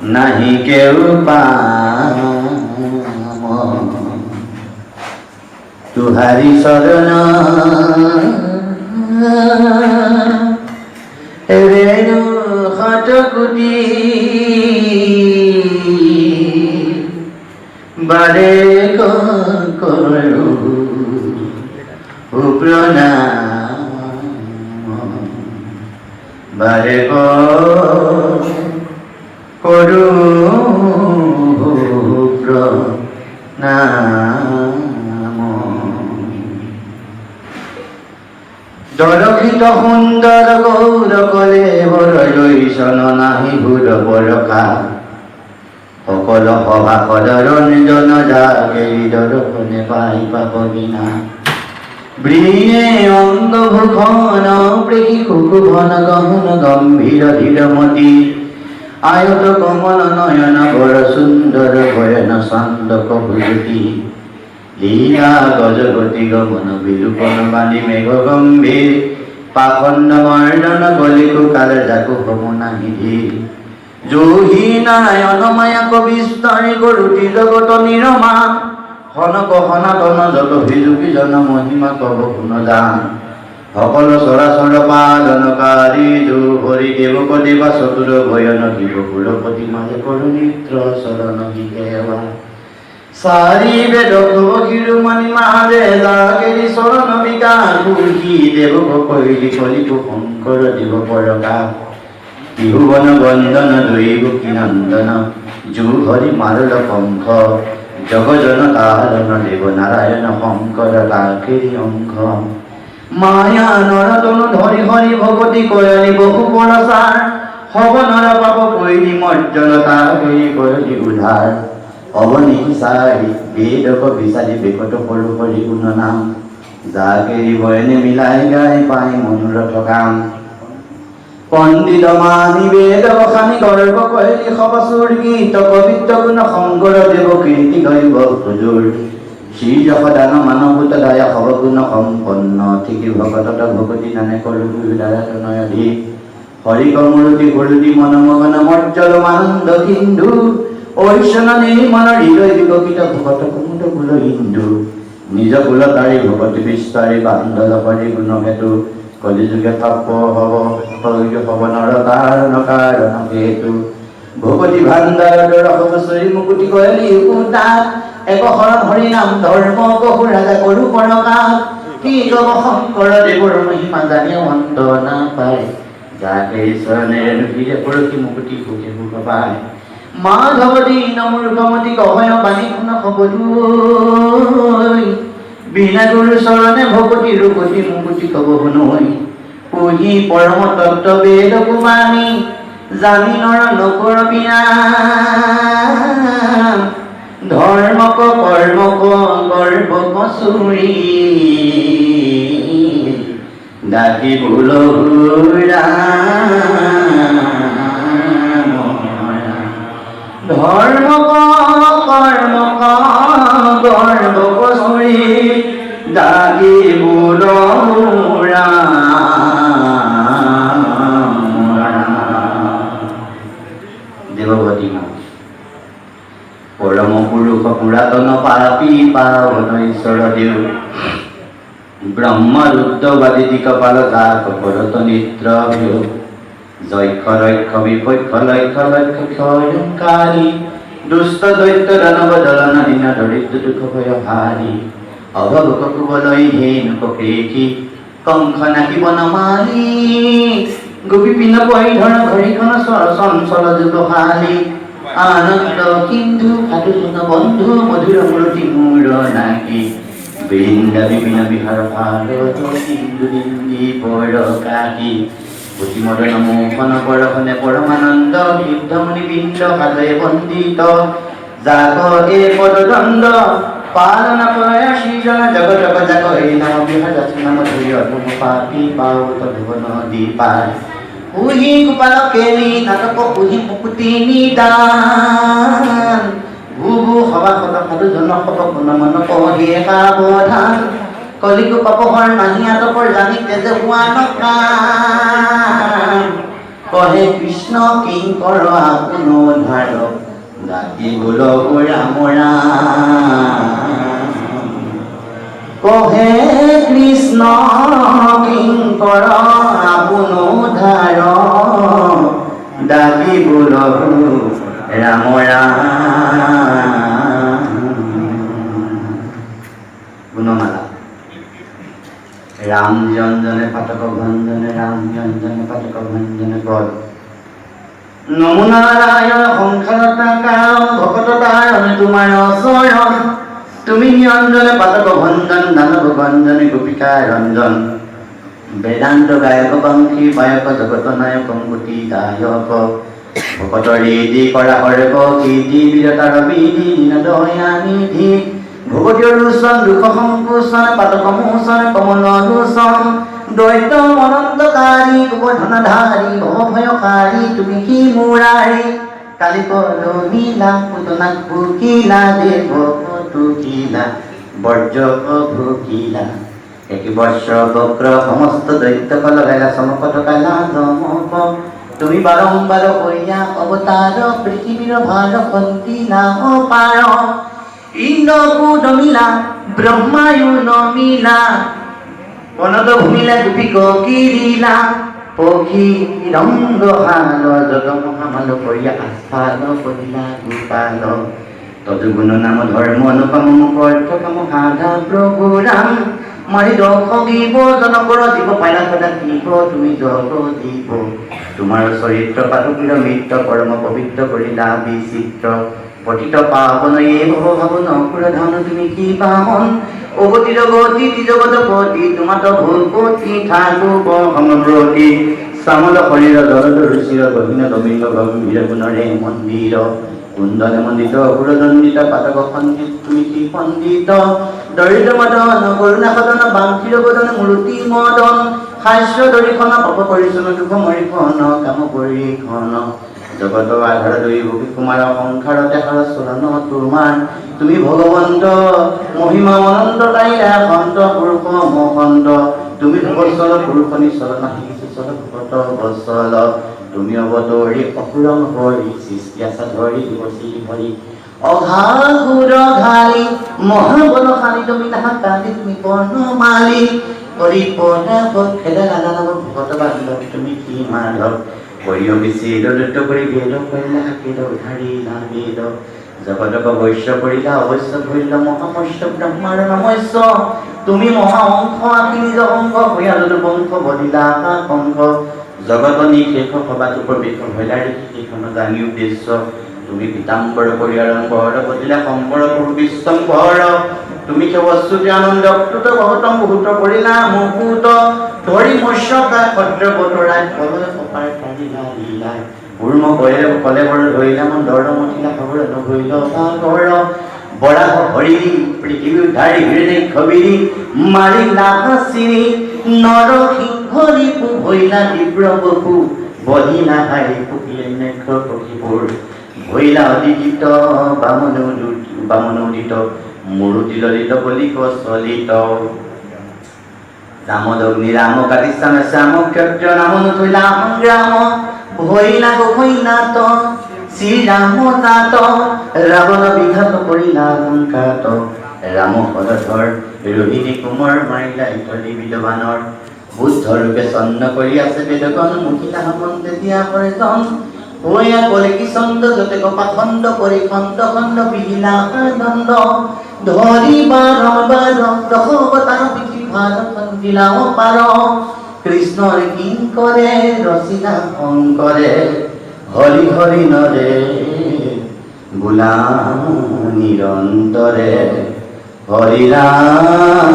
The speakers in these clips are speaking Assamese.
নাহি কেউ পাম তুহারি শরণ রেণু খটকুটি বারে করু প্রণাম বারে করু প্রণাম জলখিত সুন্দর গৌর কলে বরজৈষণ নাহি ভূর বৰকা সকল সভা ৰঞ্জন জাগে দৰ্শনে পাই পাব বিনা বৃণে অঙ্গভূষণ প্ৰেক্ষী সুকুভন গহন গম্ভীর ধীরমতি আয়ত কমল নয়ন বর সুন্দর ভয়ন সান্দক ভুজতি লীলা গজগতি গমন বিলুপন বাণী মেঘ গম্ভীর পাখণ্ড মর্দন গলিকু কাল যাকু হমনা নিধি জোহি নারায়ণ মায়া কবিস্তরে গৰুটি জগত নিৰমা হনক সনাতন যত ভিজুকি জন মহিমা কব গুণদান সকল চৰাচৰ পালনকাৰী জো হৰি দেৱক দেৱা চতুৰ ভয়ন শিৱ কুলপতি মাজে কৰুনিত্ৰ চৰণ সেৱা সাৰি বেদ শিৰোমণি মাজে জাগেৰি চৰণ বিকাশ পুৰুষী দেৱক কৈলি কলিকু শংকৰ দেৱ পৰকা বিহুবন বন্দন দৈবকী নন্দন জো হৰি মাৰল পঙ্খ জগজন তাৰণ দেব নাৰায়ণ শংকৰ কাকেৰি অংশ মায়া নরতন ধরি হরি ভগতি কয়লি বহু পরসার হব নর পাপ কৈলি মর্জনতা কৈলি কয়লি উদ্ধার অবনি সারি বেদক বিচারি বেকট পড়ু হরি গুণ নাম জাগেৰি বয়নে মিলাই গাই পাই মনোরথ কাম পণ্ডিত মানি বেদ বখানি গর্ব কৈলি সবসুর গীত পবিত্র গুণ শংকৰ দেৱ কীৰ্তি গৰিব হুজুৰ শ্রী যশোদান মানভূত দয়া সবগুণ সম্পন্ন ঠিকি ভগতত ভগতি নানে করুদারাধি হরি কমরুতি হরুতি মনমগন মজ্জল মানন্দ হিন্দু ঐশ্বন নির্মল হৃদয় বিকপিত ভগত কুমুদ কুল হিন্দু নিজ কুল তারি ভগতি বিস্তারে বান্ধব হরি গুণ হেতু কলিযুগে তপ হব হব নর কারণ কারণ হেতু ভগতি ভাণ্ডার রহস্যী মুকুটি কয়লি উদার এক শৰণ হৰি নাম ধৰ্ম বহু ৰাজা কৰো পৰকাশ কি কব শংকৰ দেৱৰ মহিমা জানি অন্ত নাপায় যাকে ঈশ্বৰনেৰে নুঠিলে পৰশী মুকুটি সুখে সুখ পায় মাধৱ দীন মূৰ্খমতি অভয় বাণী শুন খবৰৈ বিনা গুৰু চৰণে ভকতি ৰূপতি মুকুটি কব শুনৈ পঢ়ি পৰম তত্ত্ব বেদ কুমানী জানি নৰ নকৰ বিনা ধৰ্মক কৰ্মক গৰ্বক সুৰি ডাকি ভুল ধৰ্মক কৰ্মক গৰ্বক সুৰি ডাকি ভুল দেৱভূতি পৰম পুৰুষ পুৰাতন পাপী পাৱন ঈশ্বৰ দেউ ব্ৰহ্ম ৰুদ্ৰবাদী দিকপাল দাস ভৰত নিদ্ৰ ভ্যু যক্ষ ৰক্ষ বিপক্ষ লক্ষ লক্ষ ক্ষয়ংকাৰী দুষ্ট দৈত্য দানৱ দলন দীন দৰিদ্ৰ দুখ ভয় হাৰি অভৱক কুবলৈ হেনুক প্ৰেষি কংস নাকিব নমালি গোপী পিন পৰিধৰ ঘড়ীখন চঞ্চল যুগশালী আনন্দ কিন্তু সাধুজন বন্ধু মধুর মূর্তি মূর নাকি বৃন্দা বিভিন্ন বিহার ভারত সিন্ধু নিন্দি বড় কাকি অতি মদন মোহন পরখনে পরমানন্দ সিদ্ধমণি বিন্দ কাজয়ে বন্দিত যাক এ পদদণ্ড পালন কৰে সৃজন জগত যাক এই নাম বিহাৰ নাম ধৰি অধম পাপী পাওত ভুৱন দীপায় পুহি গোপালকেৰি নাটক পুহি মুকুতি নিদান ভূ সভা সাধু জন সব কোন মন পঢ়িয়ে সাৱধান কলিকো পাপহৰ নাহি আটকৰ জানি তেজে হোৱা নকাম কহে কৃষ্ণ কিংকৰ আপোন ধাৰ দাতি বোল ৰাম ৰাম কহে কৃষ্ণ কিংকৰ আপোন ধাৰ দাতি বোল ৰাম ৰাম গুণমালা রাম জঞ্জনে পাতক ভঞ্জনে রাম জঞ্জনে পাতক ভঞ্জনে বল নমো নারায়ণ সংসারতা কারণ ভকত তারণ তোমার শরণ তুমি নিরঞ্জনে পাতক ভঞ্জন দানব ভঞ্জনে গোপিকা রঞ্জন বেদান্ত গায়ক বংশী বায়ক জগত নায়ক গতি দায়ক ভকতৰ ৰেদি কৰা সৰ্ব কীৰ্তি বীৰতাৰ বিধি দয়া নিধি ভগৱতীয় লোচন দুখ সংকোচন পাতক মোচন কমল লোচন দৈত্য অনন্তকাৰী গোবৰ্ধনধাৰী ভয়কাৰী তুমি কি মুৰাৰী কালি কলমিলা পুতনাক ভুকিলা দেৱ টুকিলা বৰ্জ ভুকিলা একি বৰ্ষ বক্ৰ সমস্ত দৈত্যক লগাইলা চমক টকাইলা জমক তুমি বাৰম্বাৰ কইয়া অৱতাৰ পৃথিৱীৰ ভাৰ কন্তিলা অপাৰ ইন্দ্ৰকো নমিলা ব্ৰহ্মায়ো নমিলা বনত ভূমিলা গোপী কিৰিলা পক্ষী ৰংগ হাল যত মহামাল কইয়া আস্ফাল কৰিলা গোপাল তদুগুণ নাম ধৰ্ম অনুপম মুখ কাম সাধা প্ৰভু ৰাম মাৰি দক্ষ দিব জনকৰ জীৱ পাইলা সদা দিব তুমি জগ দিব তোমাৰ চৰিত্ৰ পাটুকিৰ মিত্ৰ কৰ্ম পবিত্ৰ কৰিলা বিচিত্ৰ পতিত পাৱন এই ভৱ ভাৱন অকুৰ ধন তুমি কি পাৱন অগতিৰ গতি জগত পতি তোমাত ভূপতি ঠাকু সমগ্ৰতি শ্যামল শৰীৰ জলদ ৰুচিৰ গহীন গভীৰ গম্ভীৰ গুণৰে মন্দিৰ কুন্দনে মণ্ডিত অকুৰদণ্ডিত পাতক সন্দিত তুমি কি পণ্ডিত দৰিদ্ৰ মদন কৰুণা সদন বাংশীৰ বদন মূৰ্তি মদন হাস্য দৰিখন পাপ পৰিচন দুখ মৰিখন কাম পৰিখন জগত আধাৰ দৈ ভূমি কুমাৰ সংসাৰতে হৰ চৰণ তোমাৰ তুমি ভগৱন্ত মহিমা অনন্ত তাইৰা সন্ত পুৰুষ মহন্ত তুমি ভগচল পুৰুষ নিচল নাহি চল ভগত বচল তুমি অৱতৰি অপুৰম হৰি সৃষ্টি আছা ধৰি দিৱসী হৰি অঘাঘুৰ ঘালি মহাবলশালী তুমি তাহা কালি তুমি বনমালী কৰি পনা খেদা নানানব ভগত বান্ধৱ তুমি কি মাধৱ কৰিয় বিচিদ নৃত্য কৰি বেদ কৰিলা হাকিদ উধাৰি নাবিদ জগতক বৈশ্য কৰিলা অৱশ্য ধৰিল মহামস্য ব্ৰহ্মাৰ নমস্য তুমি মহা অংশ আকি নিজ অংশ হয়ালু বংশ বদিলা কংশ জগত নিশেষ সবাতো প্ৰবেশ হৈলাৰি সেইখন জানি উদ্দেশ্য তুমি পিতাম্বৰ কৰি আৰম্ভ বদিলা সম্বৰ পুৰ বিশ্বম্ভৰ তুমি কেৱস্তুতি আনন্দ অক্তুত বহুতম বহুত কৰিলা মুকুত ধৰি মৎস্যকা ভদ্ৰ বতৰাই কলয় কপাৰ কাঢ়িলা লীলাই পূৰ্ণ কলে বৰ ধৰিলা মন্দৰ মঠিলা খবৰ নভৰিল পাগৰ বৰাহ হৰি পৃথিৱী উদ্ধাৰি হৃদয় খবিৰি মাৰিলা হাচিৰি নৰসিংহৰি পু ভৈলা তীব্ৰ বপু বহিলা হাৰি পুকিলে নেক্ষ পক্ষীবোৰ ভৈলা অদিত বামন উদিত মূৰুতি ললিত বলি কচলিত ৰামদগ্নি ৰাম কাটি শ্যাম শ্যাম ক্ষত্ৰ নাম নথৈলা সংগ্ৰাম ভৈলা গহৈনাত শ্ৰীৰাম তাত ৰাৱণ বিঘাত কৰিলা লংকাত ৰাম পদধৰ ৰোহিণী কোমৰ মাৰিলা ইতলি বিলবানৰ বুদ্ধ ৰূপে চন্ন কৰি আছে বেদগণ মুখিলা সমন্তে দিয়া পৰেতন হৈয়া কলিকি চন্দ যতে কপা খণ্ড কৰি খণ্ড খণ্ড বিহিলা দণ্ড ধৰি বাৰ দশৱতাৰ পিঠি ভাৰ খণ্ডিলা পাৰ কৃষ্ণৰ কিংকৰে ৰচিলা শংকৰে হৰি হৰি নৰে বোলা নিৰন্তৰে হৰি ৰাম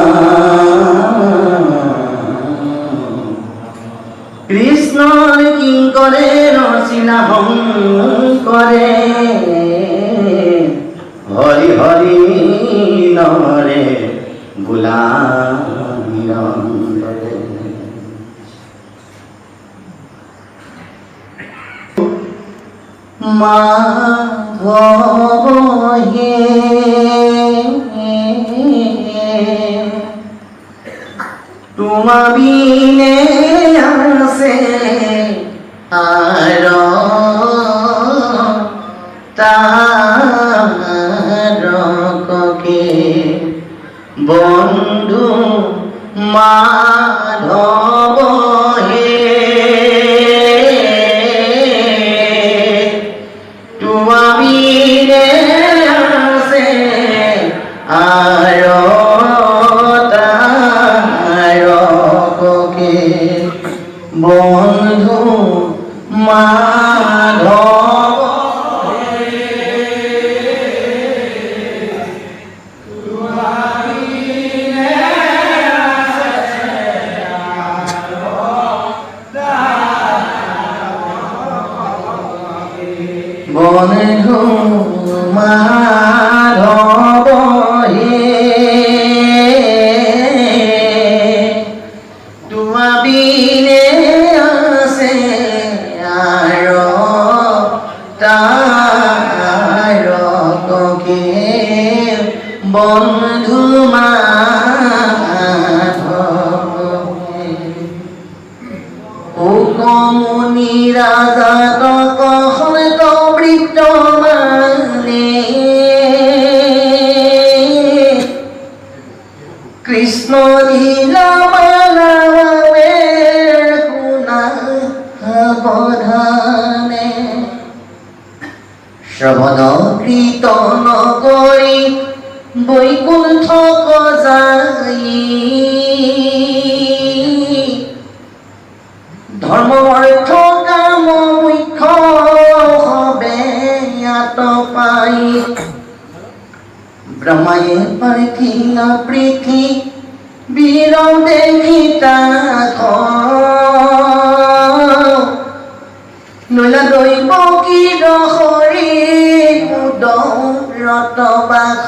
কৃষ্ণৰ কিংকৰে ৰচিলা শংকৰে হৰি হৰি নৰে বোলা নিৰন্তৰে মাধৱ হে তোমা বিনে আছে আৰ তাৰকে বন্ধু মাধৱ হে তোমা বিনে আছে আৰ তাৰকে বন্ধু মাধৱ বন্ধু মাধৱ হে তোমা বিনে আছে আৰ তাৰকে বন্ধু মাধৱ হে ও কমনি ৰাজা কৃষ্ণ লীলা শুনা বধানে শ্ৰৱণ কীৰ্তন কৰি বৈকুণ্ঠ যাই ধৰ্ম অৰ্থ কাম মুখ্য হবে ইয়াত পাই ব্ৰহ্মাই পাৰ্থিল পৃথি বীৰ দেখি তাক নৈলা দৈৱ কীৰ হৰি উদৰত বাস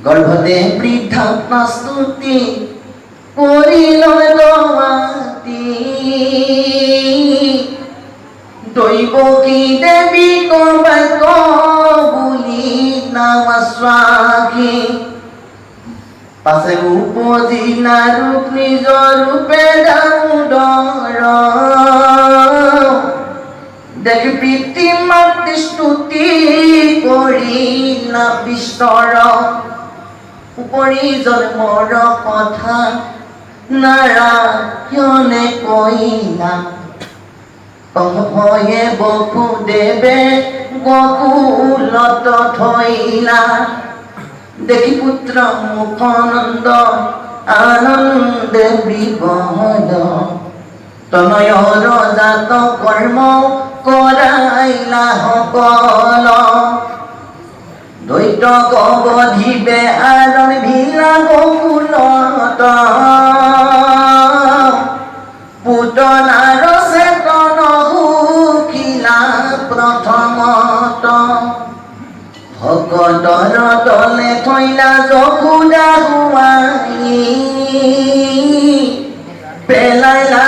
গৰ্ভতে বৃদ্ধা প্ৰস্তুতি কৰিল দৱাতি দৈৱকী দেৱী কবাক বুলি নামাস্বাগী পাছে উপজিলা ৰূপ নিজৰ ৰূপে দামোদৰ দেখি পিতৃ মাতৃ স্তুতি কৰিলা বিস্তৰ উপৰি জন্মৰ কথা নাৰায়ণে কৈলা ভয়ে বসুদেৱে গকুলত থৈলা দেখি পুত্ৰ মুখানন্দ আনন্দে বিবহদ তনয়ৰ জাত কৰ্ম কৰাইলা সকল দৈত গবধিবে আৰণ ভিলা গকুলত পুতনাৰ চেতন সুখিলা প্ৰথমত ভকতৰ তলে থৈলা যশোদা হুৱাই পেলাইলা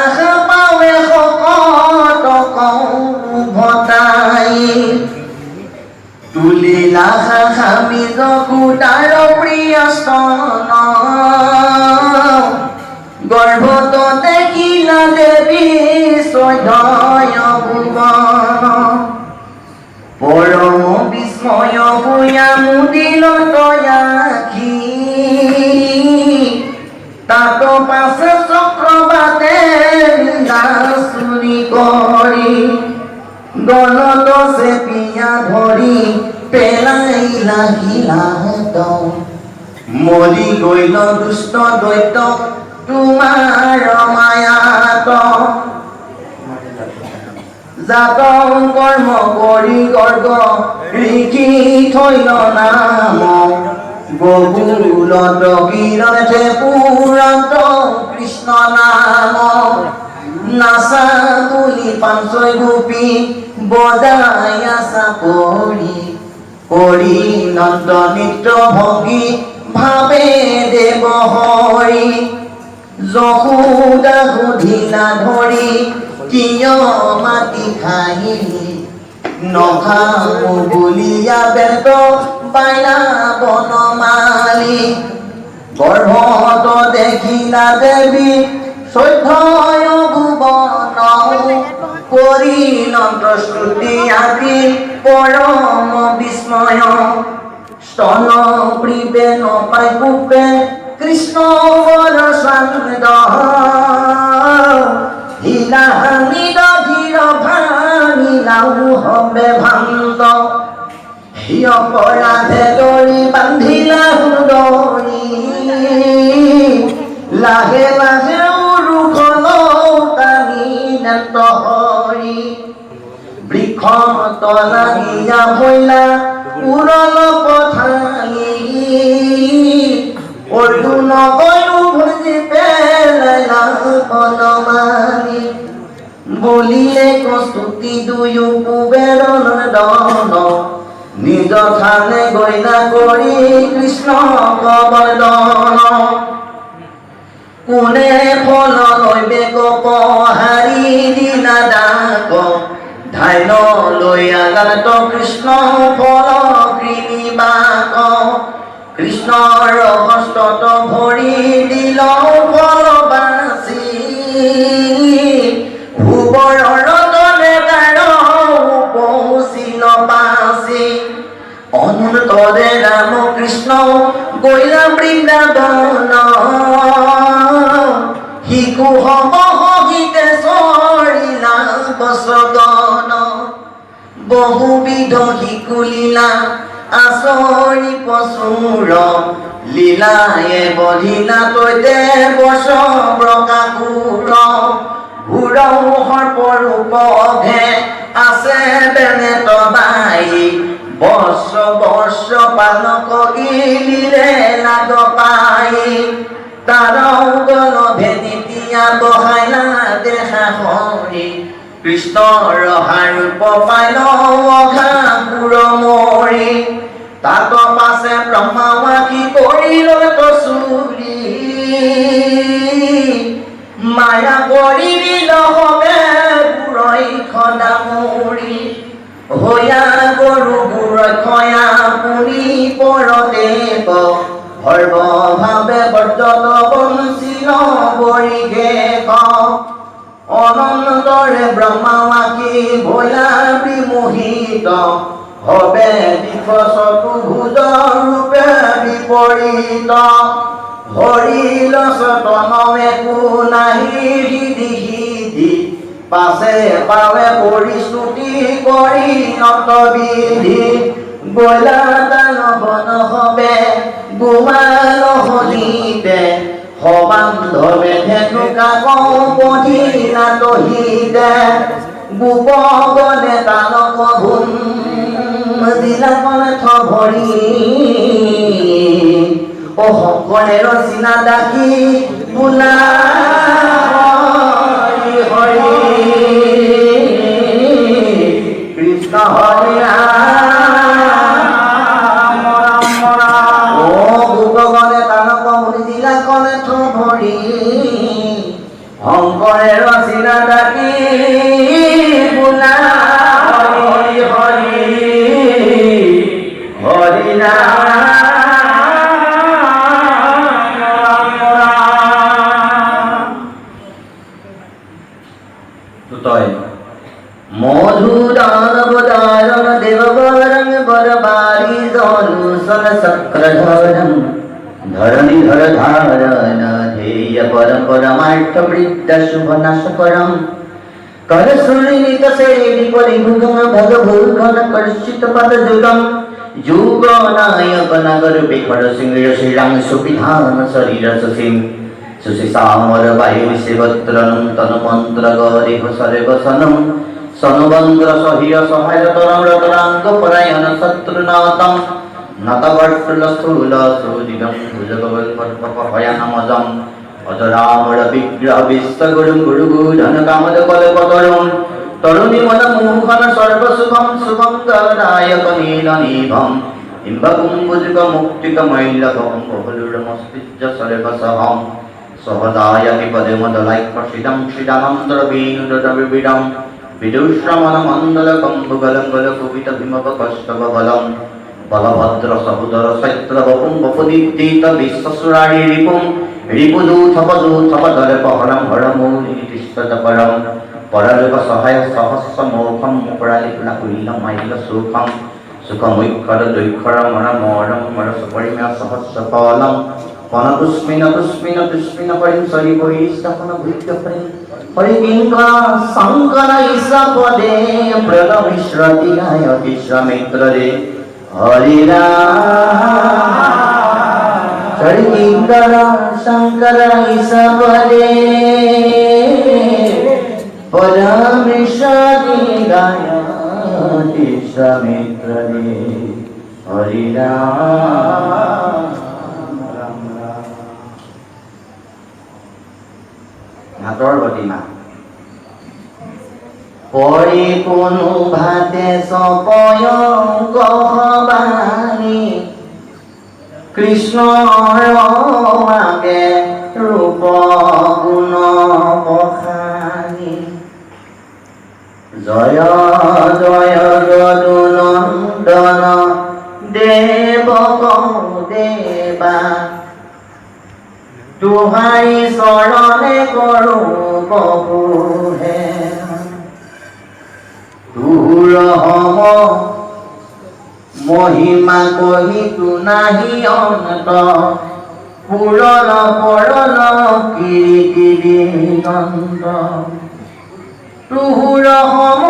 পাৱে শকতক উভতাই তুলিলা স্বামী যশোদাৰ প্ৰিয় স্তন গৰ্ভত দেখিলা দেৱী চৈধয় ভুৱন পৰম বিস্ময় ভূয়া মুদিল তয়াখি তাত পাছে চক্ৰবাতে চুৰি কৰি গলত চেপিয়া ধৰি পেলাইলা শিলাত মৰি গৈল দুষ্ট দৈত্য তোমাৰ মায়াত জাত কৰ্ম কৰি গৰ্গ ঋষি থৈল নাম গকুলত কিৰণে পুৰান্ত কৃষ্ণ নাম নাচা বুলি পাঞ্চৈ গোপী বজাই আছা কৰি নন্দ নৃত্য ভগী ভাবে দেৱ হৰি যশোদা সুধিলা ধৰি কিয় মাটি খাই নখামু বুলিয়া বেত বাইনা বনমালী গর্ভত দেখিলা দেবী সৈধ্যয় ভুবন পরিণত শ্রুতি আদি পরম বিস্ময় স্তন প্রিবে নপাই কূপে কৃষ্ণ বর সান্দ হিলাহানিল ধীর ভাঙিলাও হবে ভান্ত হি অপরাধে দড়ি বান্ধিলা হুদনি লাহে লাহে উৰুখল টানি নেত হৰি বৃক্ষ তলা গিয়া ভৈলা উৰল পথালি অৰ্জুন গয়ু ভজি পেলাইলা বনমালী বলিলে কস্তুতি দুয়ো কুবেৰন দন নিজ থানে গইলা কৰি কৃষ্ণ কবৰ্দন কোনে ফল লৈবে কপহাৰি দিলা ডাক ধাইন লৈ আগাত কৃষ্ণ ফল কৃণিবাক কৃষ্ণৰ হস্তত ভৰি দিল ফল বাচি ভুৱৰৰ তলে তাৰ পৌছিল বাচি অনন্তৰে ৰাম কৃষ্ণ গইলা বৃন্দাবন শিকু হমহিতে চৰিলা বচগন বহুবিধ শিকু লীলা আচৰি প্ৰচুৰ লীলায়ে বধিলা তৈতে বচ প্ৰকাশুৰ ঘূৰৌ সৰ্পৰূপ অঘে আছে বেনেত বাই বৰ্ষ বৰ্ষ পালক গিলিলে লাগ পাই তাৰ গল ভেদিতিয়া বহাইলা দেখা হৰি কৃষ্ণৰ ৰূপ পাইল অঘাসুৰ মৰি তাত পাছে ব্ৰহ্মাৱাসী কৰিল চুৰি মায়া কৰি দিল হবে পুৰৈ খদামুৰি হয়া গৰু গুৰক্ষয়া পুনি পৰদেৱ সৰ্বভাৱে বৰ্জত বঞ্চিল বৰিঘেষ অনন্তৰে ব্ৰহ্মাৱাসী ভয়া বিমোহিত হবে দিশ চতুৰ্ভুজ ৰূপে বিপৰীত হৰিল চতন একো নাহি হৃদি হৃদি পাছে পাৱে পৰিস্তুতি কৰি নত বিধি বইলা দানৱন হবে গোমাল হলিতে সবান্ধৱে ধেনুকা পঢ়িলা তহিতে গোপগণে তালক ভূম দিলা কণ্ঠ ভৰি ও শংকৰে ৰচিনা ডাকি বোলা হৰি হৰি কৃষ্ণ হৰি ও গোপগণে তালক ভৰি দিলা কণ্ঠ ভৰি শংকৰে ৰচিনা ডাকি বোলা হৰি হৰি হৰি নাম মধুদানবদারণ দেববরং বরবারি জনুসন চক্রধরম ধরণীধর ধারণ ধেয় পরপরমার্থ বৃদ্ধ শুভ নাশকরম করসুনিত সেবি পরিভুগম ভগভূগণ কর্ষিত পদযুগম যুগ নায়ক নগর বিকট সিংহ শ্রীরাম সুবিধান শরীর সুসিং সুশিসামর বায়ু শিবত্রনম তনুমন্ত্র গরিহ সর্বসনম সনুবন্দ্র সহিয় সহায় তরম রতরাঙ্গ পরায়ণ শত্রুনাতম নতবর্তুল স্থূল সুদিগম ভুজগবল পর্পহয়ানমজম অজরামর বিগ্রহ বিশ্বগুরুম গুরুগুধন কামদ কল্পতরুম তরুণী মন মুখন সর্বসুখম শুভম গণায়ক নীলনিভম ইম্বকুম্ভুজগ মুক্তিক মৈলভম বহুলুরমস্তিজ্জ সর্বসহম সহদায় বিপদে মদলাইক প্রসিদম শ্রীরামন্ত্র বীনুরবিডম विदुश्रमण मंडल कंबुगलं गल कुपित भीमव कष्टव बलम बलभद्र सहोदर सैत्र बपुम बपुदीप्तीत विश्वसुरारी रिपुम रिपुदूथपदूथपदर पहरम हरमौली तिष्ठतपरम परलोक सहाय सहस्र मोखम मुपरालिकुलाकुलीलं माइल सुखम सुखमुख्खर दैखर मर मरम मर सपरिम्या सहस्र फलम पनतुस्मिन तुस्मिन तुस्मिन परिं सरि बहिष्ठपन भृत्य परिं परिकिंकर शंकर ईशपदे प्रलविश्रतिहाय विश्वामित्रदे हरिराम परिकिंकर शंकर ईशपदे परमेश्वरिगाय विश्वामित्रदे हरिराम हाथर गतिमा परिपूर्ण भाते सपय गहबानी कृष्ण रमाके रूप गुण बखानी जय जय यदुनंदन देवक देवा तुहारी शरणे करो बहु है तुर हम महिमा कही तु नाही अंत पुरल परल किरी नंद तुर हम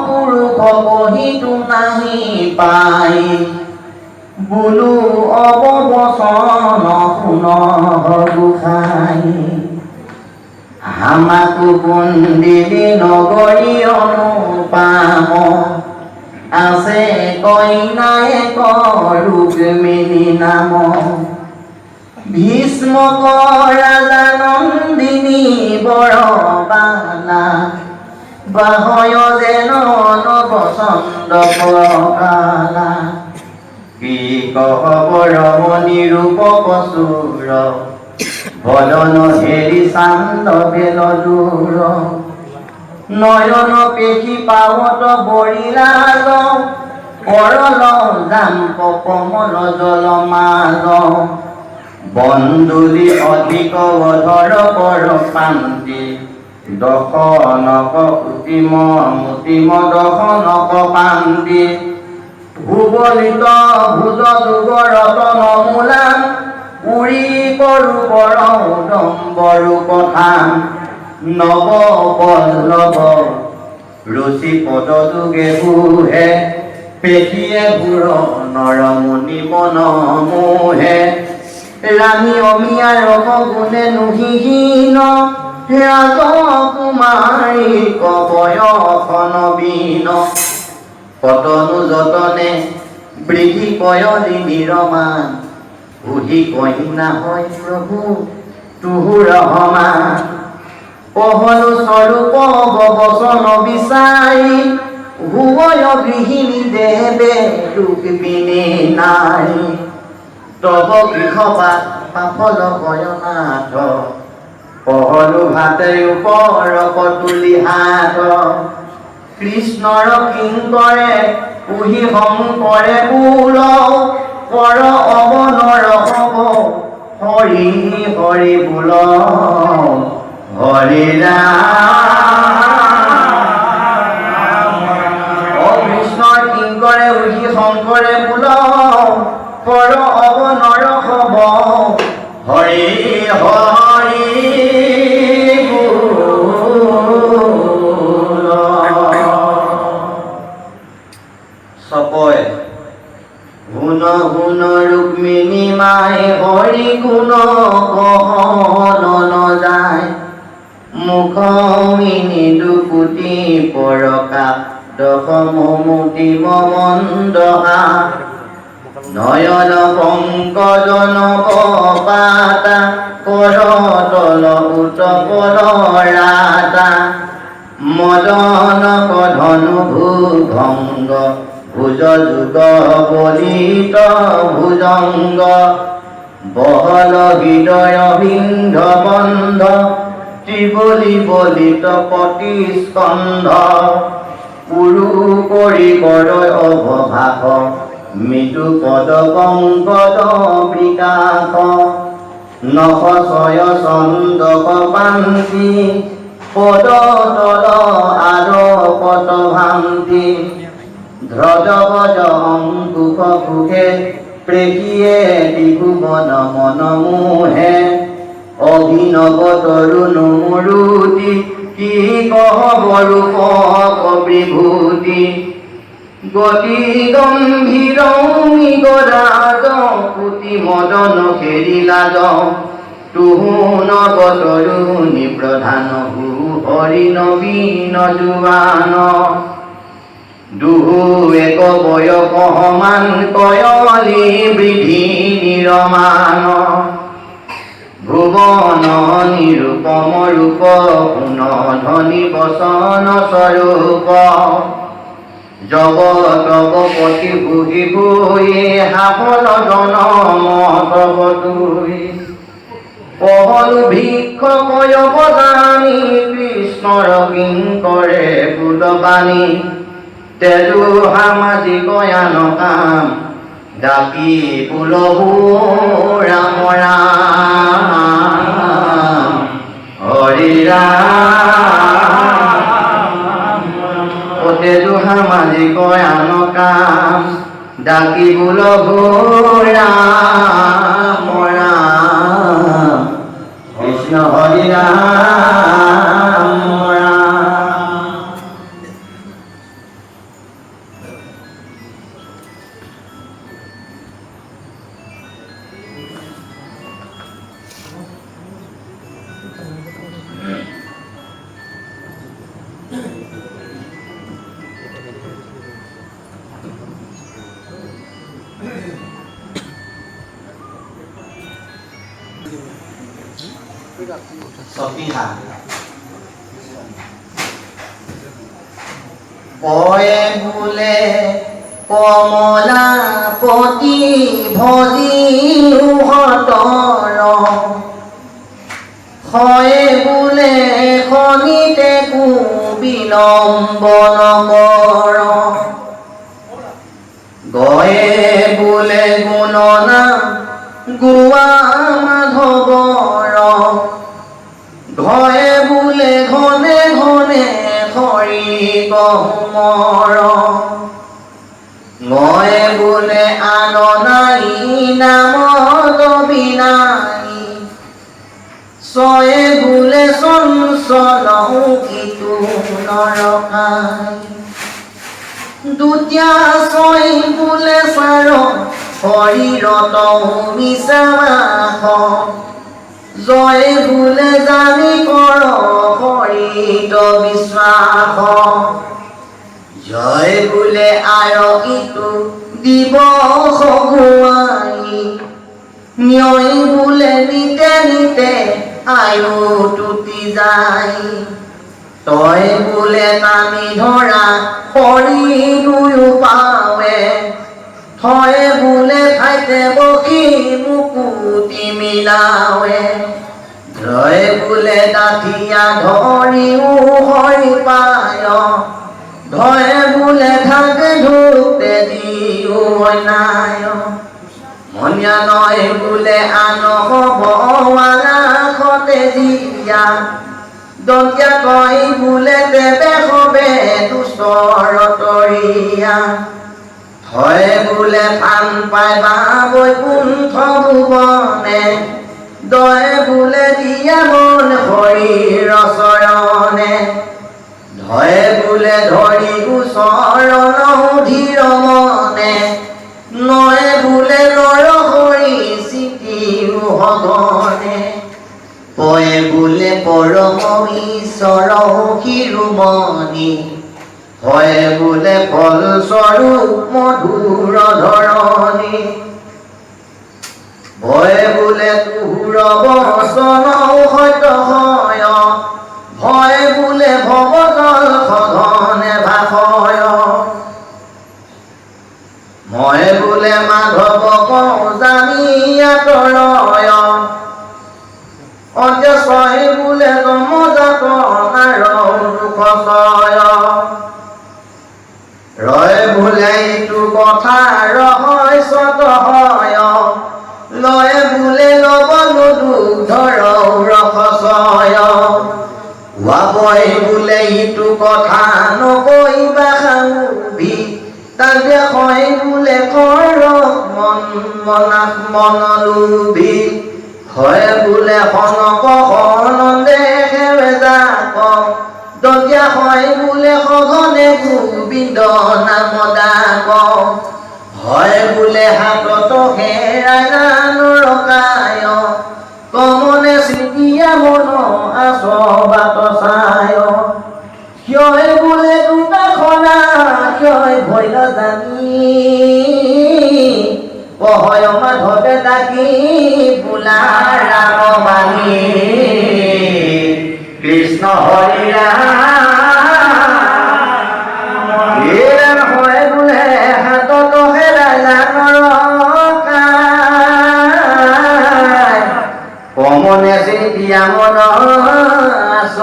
पुरुष कही तु नाही पाई बोलू अवबसन शुन गोसाई हामाकु कुंडिली नगरी अनुपाम आसे कईनाए रुक्मिणी नाम भीष्मक राजा नंदिनी बरबाला बाहय जेन नवचंद पकाला की कहबर निरूप कसुर बदन हेरी शांत बेल दूर नयन पेखी पावत बरिलाग करल जाम्प कमल जल माग बंदुली अधिक अधर पर शांति दशनक कुटिम मुतिम दशनक पांति भूगोलित भुज जुग रतन मूला उड़ी करु डम्बरु कथा नव पल्लव ऋषि पद जुगे बुहे पेखिए भूर नरमुनि मन मोहे रानी अमिया रग गुणे नुहीन राजकुमारी कबयसन बीन कतनु जतने बृद्धि कयली निरमान बुद्धि कहिना হয় प्रभु तुहुर हमा कहलु स्वरूप बवसन विसाई हुवय गृहिणी देवे रुक्मिणी नारी तब गृह पाफल गयनाथ कहलु भाते ऊपर कटुली हाथ कृष्णर किंकरे पुहि शंकरे बोल पर अवनर हब हरि हरि बोल हरि राम कृष्णर किंकरे पुहि शंकरे बोल पर अवनर हब हरि हरि सपय हुन हुन रुक्मिणी माए हरि गुण कहन न जाय मुख मिनी दुकुटी परका दशम मुति मन्दहा नयन पंकजन पाता कर तल उतपल राता मदन कधनु भुभंग भुज जुग बलित भुजंग बहल हृदय बिंध बंध ত্ৰিবলি বলিত প্ৰতিস্কন্ধ পুৰু কৰি কৰয় অৱভাষ মৃদু পদ কংকদ বিকাশ নখচয় চন্দক পান্তি পদ তল আদপত ভান্তি ধ্ৰজ গজ অংকুশ সুখে প্ৰেকিয়ে ত্ৰিভুৱন মন মোহে অভিনৱ তৰুণ মৰুতি কি কহব ৰূপ বিভূতি গতি গম্ভীৰ মৃগৰাজ পুতি মদন খেৰি লাজ তুহু নৱ তৰুণী প্ৰধান হু হৰি নবীন জুৱান দুহু এক বয়স সমান কয়লি বৃদ্ধি নিৰমান ভুৱন নিৰূপম ৰূপ গুণ ধনী বচন স্বৰূপ জগতপতি বুহি বুহি সাফল জনম তব তুই পহল ভিক্ষ কয় বদানি কৃষ্ণৰ কিংকৰে কুলবাণী তেজু সামাজিক জ্ঞান কাম ডাকি পুলহু ৰাম ৰাম হৰি ৰাম তেজু সামাজিক জ্ঞান কাম ডাকি পুলহু ৰাম ৰাম কৃষ্ণ হৰি ৰাম Sofiha পয়ে বোলে কমলা পতি ভজি উহতৰ হয়ে বোলে খনিতে কু বিলম্বন কৰ গয়ে বোলে গুণনা গোৱা মাধৱৰ ঘয়ে বোলে ঘনে ঘনে হৰি গহমৰ গয়ে বোলে আন নাই নামত বিনাই ছয়ে বোলে চঞ্চল ইটো নৰকাই দুতীয়া ছয় বোলে চাৰ শৰীৰত মিছামাস জয় বোলে জানি কৰ হৰিত বিশ্বাস জয় বোলে আয়কিটো দিব সগুৱাই ন্যয় বোলে নিতে নিতে আয়ু টুটি যায় তই বোলে টানি ধৰা হৰি দুয়ো পাৱে থয় বোলে ঠাইতে বহি মুকুতি মিলাৱে ধ্ৰয় বোলে দাঁঠিয়া ধৰিও হৰি পায় ধয় বোলে ঢাক ঢুকতে দিও অন্যায় মনিয়া নয় বোলে আন হবৱালা খতে জিয়া দন্তিয়া কয় বোলে দেবে হবে দুষ্টৰ তৰিয়া হয় বোলে পান পাই বা বৈকুণ্ঠ ভুৱনে দয় বোলে দিয়া মন হৰিৰ চৰণে ধয় বোলে ধৰি চৰণ ধীৰ মনে নয় বোলে নৰ হৰি চিতিও সঘনে পয়ে বোলে পৰম ঈশ্বৰ শিৰোমণি হয় বোলে ফলস্বৰূপ মধুৰ ধৰণী ভয় বোলে তুহুৰ বচন সত্য হয় ভয় বোলে ভৱজল সঘনে ভাষয় মই বোলে মাধৱক জানি আঁতৰয় অন্ত্যছয় বোলে কথা ৰহস্যত হয় লয় বোলে লবনো দুধৰ ৰসয় ৱাবই বোলে ইটো কথা নকৈবা সাউবি তাকে হয় বোলে কৰ মন লোভি হয় বোলে সনক সনন্দে যাক দতিয়া হয় বোলে সঘনে গোবিন্দ নাম ডাক হয় বোলে হাতত হেৰাই নৰকায় কমনে চিতিয়া মন আছ বাট চায় কিয় বোলে দুটা খনা কিয় ভৈল জানি কহয় মাধৱে ডাকি বোলা ৰাম বাণী কৃষ্ণ হৰি ৰাম হয় বোলে হাতত হেৰাই নৰকায় কমনে চিতিয়া মন আছ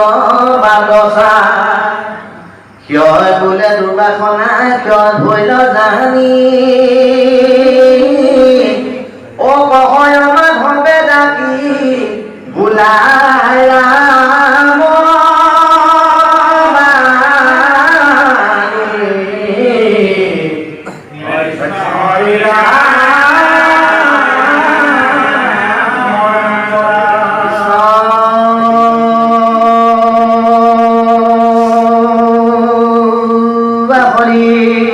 বাট চায় কিয় বোলে দুবাখনা কিয় ভৈল জানি অ কহয় মাধৱে ডাকি বোলাই ৰাম হৰি